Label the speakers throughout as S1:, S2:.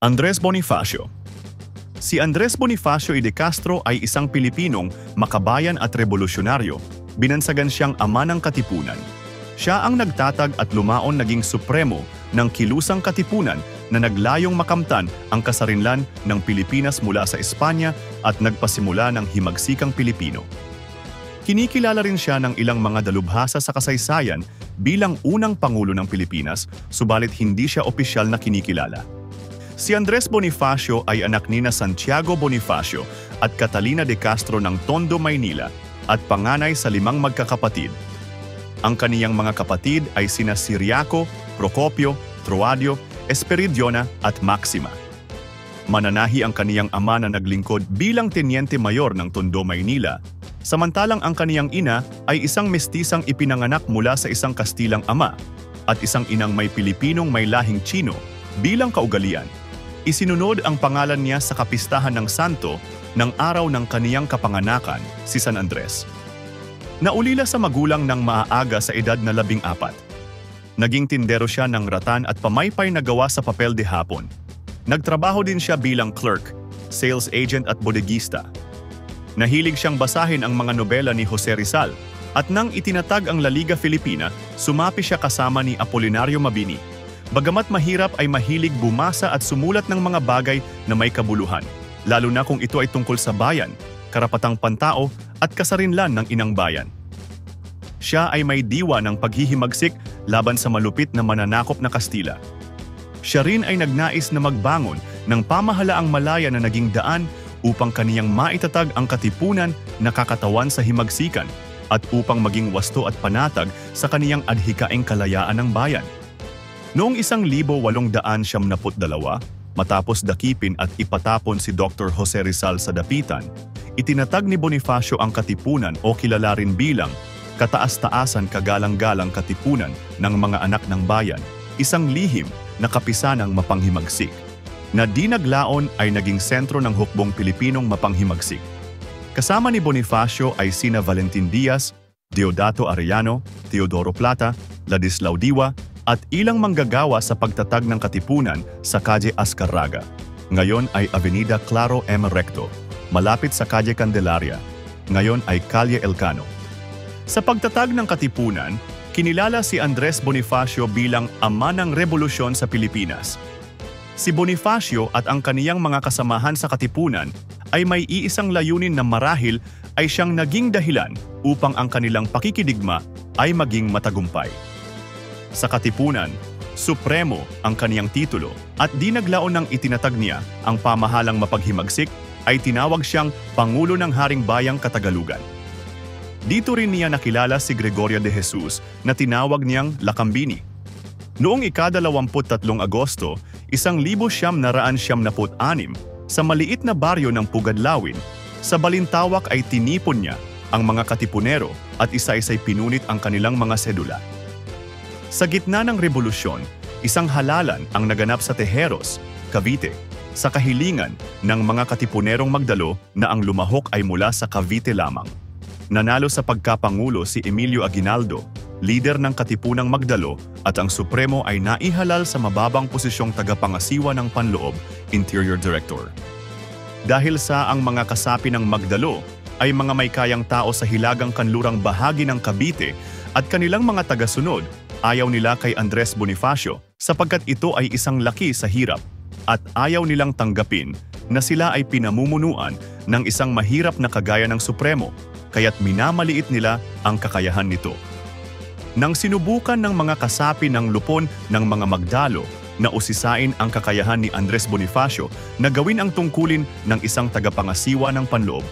S1: Andres Bonifacio. Si Andres Bonifacio y de Castro ay isang Pilipinong makabayan at revolusyonaryo. Binansagan siyang ama ng katipunan. Siya ang nagtatag at lumaon naging supremo ng kilusang katipunan na naglayong makamtan ang kasarinlan ng Pilipinas mula sa Espanya at nagpasimula ng himagsikang Pilipino. Kinikilala rin siya ng ilang mga dalubhasa sa kasaysayan bilang unang Pangulo ng Pilipinas, subalit hindi siya opisyal na kinikilala. Si Andres Bonifacio ay anak nina Santiago Bonifacio at Catalina de Castro ng Tondo, Maynila at panganay sa 5 magkakapatid. Ang kaniyang mga kapatid ay sina Ciriaco, Procopio, Troadio, Esperidiona at Maxima. Mananahi ang kaniyang ama na naglingkod bilang Teniente Mayor ng Tondo, Maynila, samantalang ang kaniyang ina ay isang mestisang ipinanganak mula sa isang Kastilang ama at isang inang may Pilipinong may lahing Tsino bilang kaugalian. Isinunod ang pangalan niya sa kapistahan ng santo ng araw ng kaniyang kapanganakan, si San Andres. Naulila sa magulang ng maaga sa edad na 14. Naging tindero siya ng ratan at pamaypay na gawa sa papel de hapon. Nagtrabaho din siya bilang clerk, sales agent at bodegista. Nahilig siyang basahin ang mga nobela ni Jose Rizal at nang itinatag ang La Liga Filipina, sumapi siya kasama ni Apolinario Mabini. Bagamat mahirap ay mahilig bumasa at sumulat ng mga bagay na may kabuluhan, lalo na kung ito ay tungkol sa bayan, karapatang pantao at kasarinlan ng inang bayan. Siya ay may diwa ng paghihimagsik laban sa malupit na mananakop na Kastila. Siya rin ay nagnais na magbangon ng pamahalaang malaya na naging daan upang kaniyang maitatag ang katipunan na kakatawan sa himagsikan at upang maging wasto at panatag sa kaniyang adhikaing kalayaan ng bayan. Noong 1872, matapos dakipin at ipatapon si Dr. Jose Rizal sa dapitan, itinatag ni Bonifacio ang katipunan o kilala rin bilang Kataas-taasan Kagalang-galang Katipunan ng mga anak ng bayan, isang lihim na kapisanang mapanghimagsik, na di naglaon ay naging sentro ng hukbong Pilipinong mapanghimagsik. Kasama ni Bonifacio ay sina Valentin Diaz, Deodato Arellano, Teodoro Plata, Ladislao Diwa, at ilang manggagawa sa pagtatag ng katipunan sa Calle Azcarraga. Ngayon ay Avenida Claro M. Recto, malapit sa Calle Candelaria. Ngayon ay Calle Elcano. Sa pagtatag ng katipunan, kinilala si Andres Bonifacio bilang ama ng revolusyon sa Pilipinas. Si Bonifacio at ang kaniyang mga kasamahan sa katipunan ay may iisang layunin na marahil ay siyang naging dahilan upang ang kanilang pakikidigma ay maging matagumpay. Sa katipunan, supremo ang kaniyang titulo at di naglaon ng itinatag niya ang pamahalang mapaghimagsik ay tinawag siyang Pangulo ng Haring Bayang Katagalugan. Dito rin niya nakilala si Gregorio de Jesus na tinawag niyang Lakambini. Noong ika-23 Agosto, 1976 sa maliit na baryo ng Pugadlawin, sa Balintawak ay tinipon niya ang mga katipunero at isa-isa'y pinunit ang kanilang mga sedula. Sa gitna ng revolusyon, isang halalan ang naganap sa Tejeros, Cavite, sa kahilingan ng mga katipunerong Magdalo na ang lumahok ay mula sa Cavite lamang. Nanalo sa pagkapangulo si Emilio Aguinaldo, lider ng katipunang Magdalo, at ang Supremo ay naihalal sa mababang posisyong tagapangasiwa ng Panloob, Interior Director. Dahil sa ang mga kasapi ng Magdalo ay mga may kayang tao sa hilagang kanlurang bahagi ng Cavite at kanilang mga tagasunod, ayaw nila kay Andres Bonifacio sapagkat ito ay isang laki sa hirap at ayaw nilang tanggapin na sila ay pinamumunuan ng isang mahirap na kagaya ng Supremo, kaya't minamaliit nila ang kakayahan nito. Nang sinubukan ng mga kasapi ng lupon ng mga Magdalo na usisain ang kakayahan ni Andres Bonifacio na gawin ang tungkulin ng isang tagapangasiwa ng Panloob,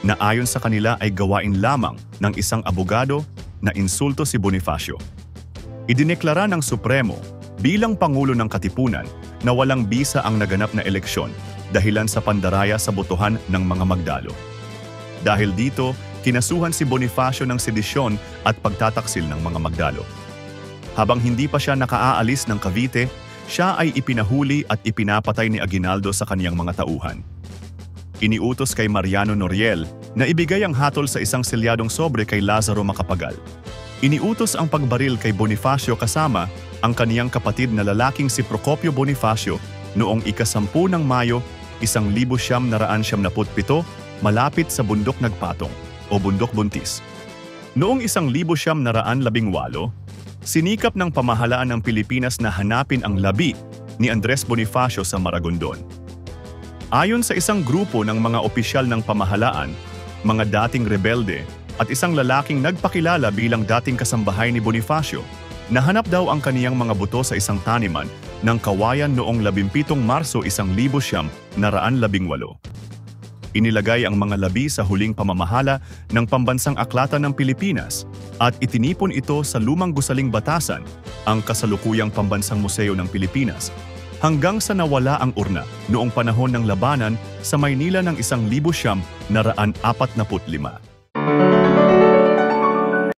S1: na ayon sa kanila ay gawain lamang ng isang abogado, na insulto si Bonifacio. Idineklara ng Supremo bilang Pangulo ng Katipunan na walang bisa ang naganap na eleksyon dahilan sa pandaraya sa botohan ng mga Magdalo. Dahil dito, kinasuhan si Bonifacio ng sedisyon at pagtataksil ng mga Magdalo. Habang hindi pa siya nakaaalis ng Cavite, siya ay ipinahuli at ipinapatay ni Aguinaldo sa kaniyang mga tauhan. Iniutos kay Mariano Noriel na ibigay ang hatol sa isang selyadong sobre kay Lazaro Macapagal. Iniutos ang pagbaril kay Bonifacio kasama ang kaniyang kapatid na lalaking si Procopio Bonifacio noong ika-10 ng Mayo, 1977, malapit sa Bundok Nagpatong o Bundok Buntis. Noong 1918, sinikap ng pamahalaan ng Pilipinas na hanapin ang labi ni Andres Bonifacio sa Maragondon. Ayon sa isang grupo ng mga opisyal ng pamahalaan, mga dating rebelde at isang lalaking nagpakilala bilang dating kasambahay ni Bonifacio, nahanap daw ang kaniyang mga buto sa isang taniman ng kawayan noong 17 Marso 1918. Inilagay ang mga labi sa huling pamamahala ng Pambansang Aklatan ng Pilipinas at itinipon ito sa lumang gusaling batasan, ang kasalukuyang Pambansang Museo ng Pilipinas, hanggang sa nawala ang urna noong panahon ng labanan sa Maynila ng 1945.